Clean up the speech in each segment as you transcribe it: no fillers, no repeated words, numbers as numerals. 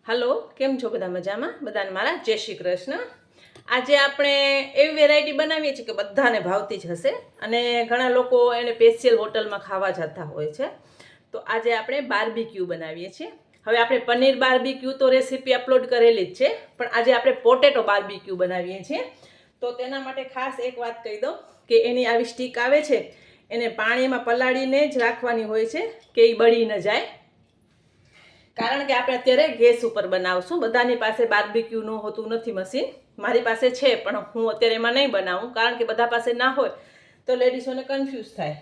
Hello, કેમ છો બધા? મજામાં? બધાને મારા જય શ્રી કૃષ્ણ. આજે આપણે એવી વેરાયટી બનાવીએ છીએ કે બધાને ભાવતી જ હશે અને ઘણા લોકો એને સ્પેશિયલ હોટલમાં ખાવા જતા હોય છે. તો આજે આપણે બાર્બીક્યુ બનાવીએ છીએ. હવે આપણે પનીર બાર્બીક્યુ તો રેસીપી અપલોડ કરેલી જ છે, પણ આજે આપણે પોટેટો બાર્બીક્યુ બનાવીએ છીએ. તો તેના માટે ખાસ એક વાત કહી દઉં કે એની આવી સ્ટીક આવે છે, એને પાણીમાં પલાળીને જ રાખવાની હોય છે કે એ બળી ન જાય. કારણ કે આપણે અત્યારે ગેસ ઉપર બનાવશું. બધાની પાસે બાર્બીક્યુનું હોતું નથી મશીન. મારી પાસે છે, પણ હું અત્યારે એમાં નહીં બનાવું, કારણ કે બધા પાસે ના હોય તો લેડીઝોને કન્ફ્યુઝ થાય.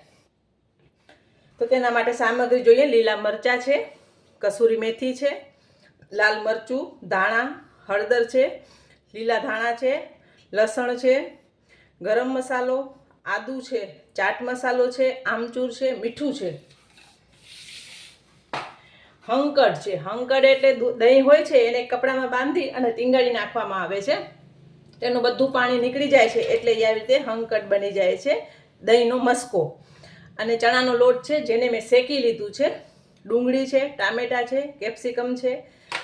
તો તેના માટે સામગ્રી જોઈએ. લીલા મરચાં છે, કસૂરી મેથી છે, લાલ મરચું, ધાણા, હળદર છે, લીલા ધાણા છે, લસણ છે, ગરમ મસાલો, આદુ છે, ચાટ મસાલો છે, આમચૂર છે, મીઠું છે, હંકડ છે. હંકડ એટલે દહીં હોય છે, એને કપડામાં બાંધી અને ટીંગાળી નાખવામાં આવે છે. તેનું બધું પાણી નીકળી જાય છે, એટલે એ આવી રીતે હંકડ બની જાય છે, દહીંનો મસ્કો. અને ચણાનો લોટ છે, જેને મેં શેકી લીધું છે. ડુંગળી છે, ટામેટાં છે, કેપ્સિકમ છે,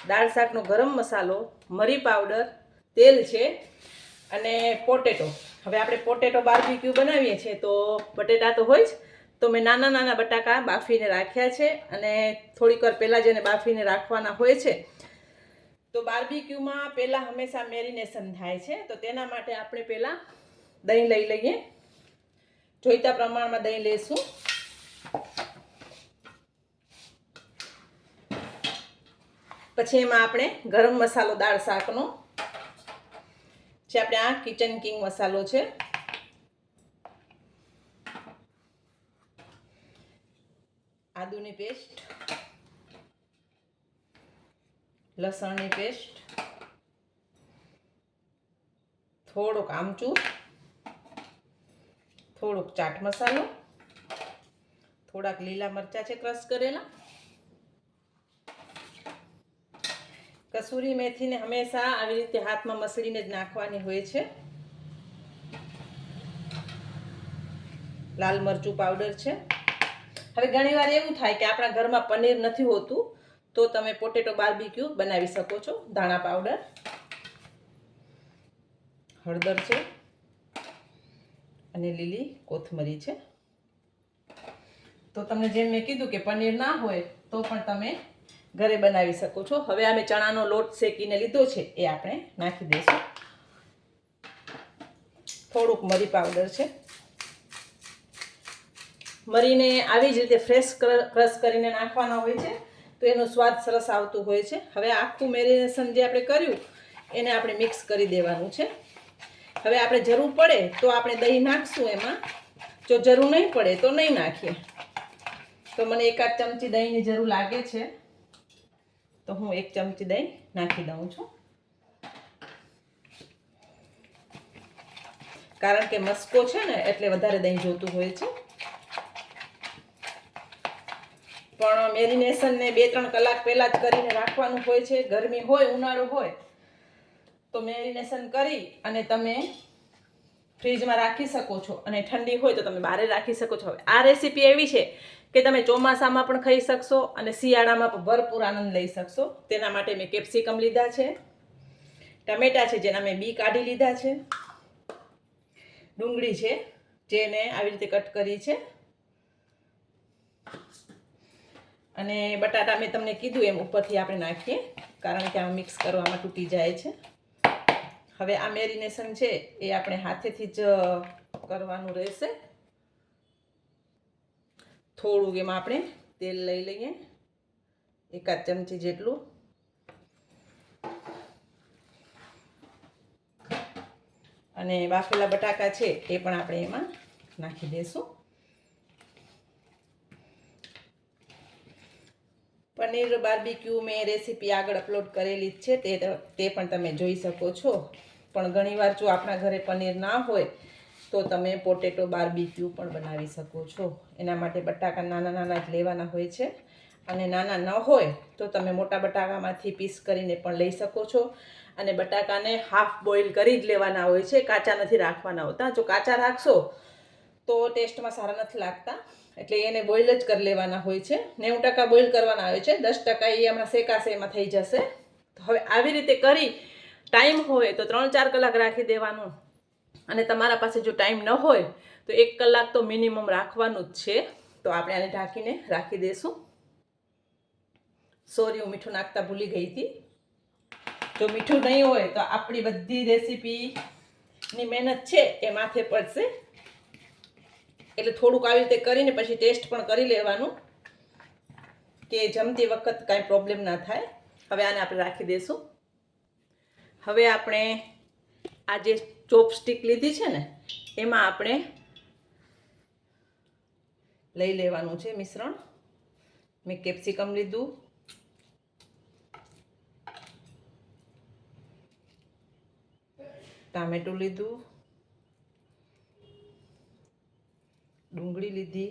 દાળ શાકનો ગરમ મસાલો, મરી પાવડર, તેલ છે અને પોટેટો. હવે આપણે પોટેટો બાર્બીક્યુ બનાવીએ છીએ તો બટેટા તો હોય જ, તો મેં નાના નાના બટાકા બાફીને રાખ્યા છે અને થોડીક વાર પહેલાં જ એને બાફીને રાખવાના હોય છે. તો બાર્બીક્યુમાં પહેલાં હંમેશા મેરિનેશન થાય છે, તો તેના માટે આપણે પહેલાં દહીં લઈ લઈએ. જોઈતા પ્રમાણમાં દહીં લઈશું. પછી એમાં આપણે ગરમ મસાલો દાળ શાકનો જે આપણે આ કિચન કિંગ મસાલો છે, આદુની પેસ્ટ, લસણની પેસ્ટ, થોડોક આમચૂર, થોડોક ચાટ મસાલો, થોડાક લીલા મરચાં છે ક્રશ કરેલા, કસૂરી મેથીને હંમેશા આવી રીતે હાથમાં મસળીને જ નાખવાની હોય છે, લાલ મરચું પાવડર છે. હવે ઘણીવાર એવું થાય કે આપણા ઘરમાં પનીર નથી હોતું, તો તમે પોટેટો બાર્બીક્યુ બનાવી શકો છો. ધાણા પાવડર, હળદર છે અને લીલી કોથમરી છે. તો તમને જેમ મેં કીધું કે પનીર ના હોય તો પણ તમે ઘરે બનાવી શકો છો. હવે અમે ચણાનો લોટ શેકીને લીધો છે, એ આપણે નાખી દઈશું. થોડુંક મરી પાવડર છે. મરીને આવી જ રીતે ફ્રેશ ક્રશ કરીને નાખવાના હોય છે, તો એનો સ્વાદ સરસ આવતું હોય છે. હવે આખું મેરિનેશન જે આપણે કર્યું એને આપણે મિક્સ કરી દેવાનું છે. હવે આપણે જરૂર પડે તો આપણે દહીં નાખશું એમાં, જો જરૂર નહીં પડે તો નહીં નાખીએ. તો મને એકાદ ચમચી દહીંની જરૂર લાગે છે, તો હું 1 ચમચી દહીં નાખી દઉં છું. કારણ કે મસ્કો છે ને, એટલે વધારે દહીં જોતું હોય છે. પણ મેરિનેશનને 2-3 કલાક પહેલાં જ કરીને રાખવાનું હોય છે. ગરમી હોય, ઉનાળો હોય તો મેરિનેશન કરી અને તમે ફ્રીજમાં રાખી શકો છો, અને ઠંડી હોય તો તમે બહાર રાખી શકો છો. હવે આ રેસીપી એવી છે કે તમે ચોમાસામાં પણ ખાઈ શકશો અને શિયાળામાં પણ ભરપૂર આનંદ લઈ શકશો. તેના માટે મેં કેપ્સિકમ લીધા છે, ટમેટા છે જેના મેં બી કાઢી લીધા છે, ડુંગળી છે જેને આવી રીતે કટ કરી છે, અને બટાટા મેં તમને કીધું એમ ઉપરથી આપણે નાખીએ, કારણ કે આ મિક્સ કરવામાં તૂટી જાય છે. હવે આ મેરિનેશન છે એ આપણે હાથેથી જ કરવાનું રહેશે. થોડુંક એમાં આપણે તેલ લઈ લઈએ, 1 ચમચી જેટલું, અને બાફેલા બટાકા છે એ પણ આપણે એમાં નાખી દઈશું. પનીર બાર્બીક્યુ મેં રેસીપી આગળ અપલોડ કરેલી જ છે, તે પણ તમે જોઈ શકો છો. પણ ઘણીવાર જો આપણા ઘરે પનીર ના હોય તો તમે પોટેટો બાર્બીક્યુ પણ બનાવી શકો છો. એના માટે બટાકા નાના નાના જ લેવાના હોય છે, અને નાના ન હોય તો તમે મોટા બટાકામાંથી પીસ કરીને પણ લઈ શકો છો. અને બટાકાને હાફ બોઇલ કરી જ લેવાના હોય છે, કાચા નથી રાખવાના હોતા. જો કાચા રાખશો તો ટેસ્ટમાં સારા નથી લાગતા, એટલે એને બોઇલ જ કરી લેવાના હોય છે. 90% બોઇલ કરવાના હોય છે, 10% એ હમણાં શેકાશે એમાં થઈ જશે. તો હવે આવી રીતે કરી ટાઈમ હોય તો 3-4 કલાક રાખી દેવાનું, અને તમારા પાસે જો ટાઈમ ન હોય તો 1 કલાક તો મિનિમમ રાખવાનું જ છે. તો આપણે આને ઢાંકીને રાખી દઈશું. સોરી, હું મીઠું નાખતા ભૂલી ગઈ હતી. જો મીઠું નહીં હોય તો આપણી બધી રેસીપીની મહેનત છે એ માથે પડશે. એટલે થોડુંક આવી રીતે કરીને પછી ટેસ્ટ પણ કરી લેવાનું કે જમતી વખત કાંઈ પ્રોબ્લેમ ના થાય. હવે આને આપણે રાખી દઈશું. હવે આપણે આ જે ચોપસ્ટિક લીધી છે ને એમાં આપણે લઈ લેવાનું છે મિશ્રણ. મેં કેપ્સિકમ લીધું, ટામેટું લીધું, ડુંગળી લીધી,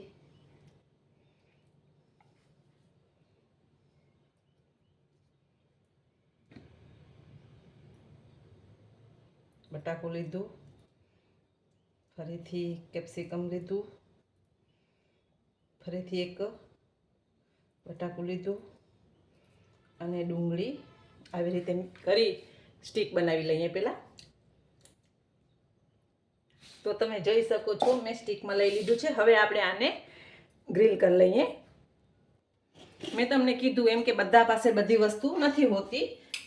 બટાકું લીધું, ફરીથી કેપ્સિકમ લીધું, ફરીથી એક બટાકું લીધું અને ડુંગળી. આવી રીતે કરી સ્ટીક બનાવી લઈએ પહેલાં. તો તમે જોઈ શકો છો મેં સ્ટીકમાં લઈ લીધું છે. હવે આપણે આને ગ્રીલ કરી લઈએ. મેં તમને કીધું એમ કે બધા પાસે બધી વસ્તુ નથી હોતી,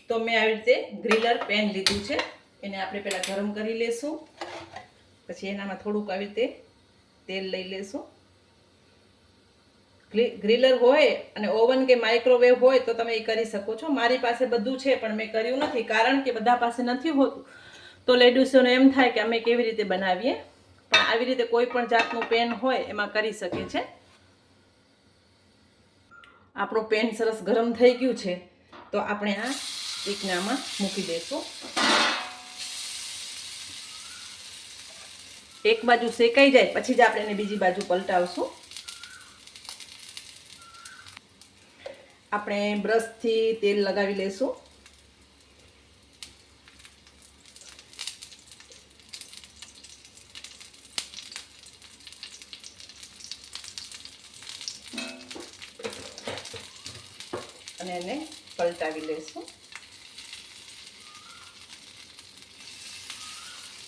તો મેં આવી રીતે ગ્રીલર પેન લીધું છે. એને આપણે પહેલાં ગરમ કરી લેશું, પછી એનામાં થોડુંક આવી રીતે તેલ લઈ લેશું. ગ્રીલર હોય અને ઓવન કે માઇક્રોવેવ હોય તો તમે એ કરી શકો છો. મારી પાસે બધું છે પણ મેં કર્યું નથી, કારણ કે બધા પાસે નથી હોતું તો લેડીઝોને એમ થાય કે અમે કેવી રીતે બનાવીએ. પણ આવી રીતે કોઈ પણ જાતનું પેન હોય એમાં કરી શકે છે. આપણું પેન સરસ ગરમ થઈ ગયું છે, તો આપણે આ સ્ટીકને આમાં મૂકી દઈશું. એક બાજુ શેકાઈ જાય પછી જ આપણે એને બીજી બાજુ પલટાવશું. આપણે બ્રશથી તેલ લગાવી લઈશું. અને એને પલટાવી લઈશું.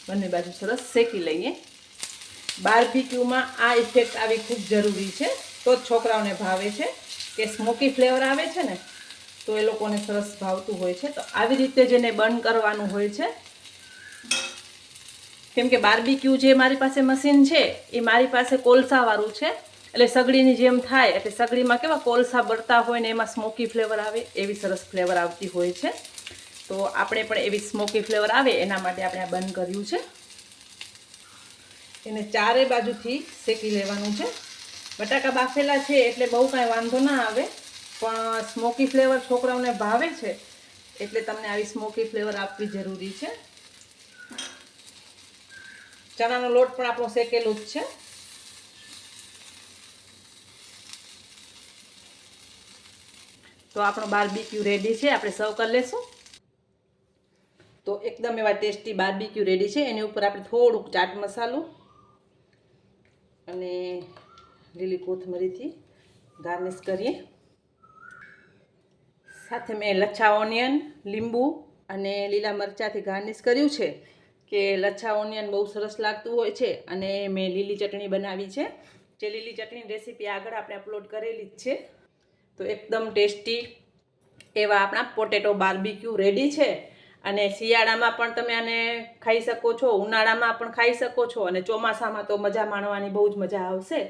બંને બાજુ સરસ શેકી લઈએ. બાર્બીક્યુમાં આ ઇફેક્ટ આવી ખૂબ જરૂરી છે, તો જ છોકરાઓને ભાવે છે. કે સ્મોકી ફ્લેવર આવે છે ને તો એ લોકોને સરસ ભાવતું હોય છે. તો આવી રીતે જ એને બર્ન કરવાનું હોય છે. કેમ કે બાર્બીક્યુ જે મારી પાસે મશીન છે એ મારી પાસે કોલસાવાળું છે, એટલે સગડીની જેમ થાય. એટલે સગડીમાં કેવા કોલસા બળતા હોય ને એમાં સ્મોકી ફ્લેવર આવે, એવી સરસ ફ્લેવર આવતી હોય છે. તો આપણે પણ એવી સ્મોકી ફ્લેવર આવે એના માટે આપણે આ બંધ કર્યું છે. એને ચારે બાજુથી શેકી લેવાનું છે. બટાકા બાફેલા છે એટલે બહુ કાંઈ વાંધો ના આવે, પણ સ્મોકી ફ્લેવર છોકરાઓને ભાવે છે એટલે તમને આવી સ્મોકી ફ્લેવર આપવી જરૂરી છે. ચણાનો લોટ પણ આપણો શેકેલું જ છે. તો આપણો બાર્બીક્યુ રેડી છે. આપણે સર્વ કરી લેશું. તો એકદમ એવા ટેસ્ટી બાર્બીક્યુ રેડી છે. એની ઉપર આપણે થોડુંક ચાટ મસાલો અને લીલી કોથમરીથી ગાર્નિશ કરીએ. સાથે મેં લચ્છા ઓનિયન, લીંબુ અને લીલા મરચાંથી ગાર્નિશ કર્યું છે. કે લચ્છા ઓનિયન બહુ સરસ લાગતું હોય છે. અને મેં લીલી ચટણી બનાવી છે. જે લીલી ચટણીની રેસીપી આગળ આપણે અપલોડ કરેલી જ છે. તો એકદમ ટેસ્ટી એવા આપણા પોટેટો બાર્બીક્યુ રેડી છે. અને શિયાળામાં પણ તમે આને ખાઈ શકો છો, ઉનાળામાં પણ ખાઈ શકો છો, અને ચોમાસામાં તો મજા માણવાની બહુ જ મજા આવશે.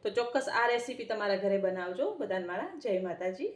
તો ચોક્કસ આ રેસીપી તમારા ઘરે બનાવજો. બધાને મારા જય માતાજી.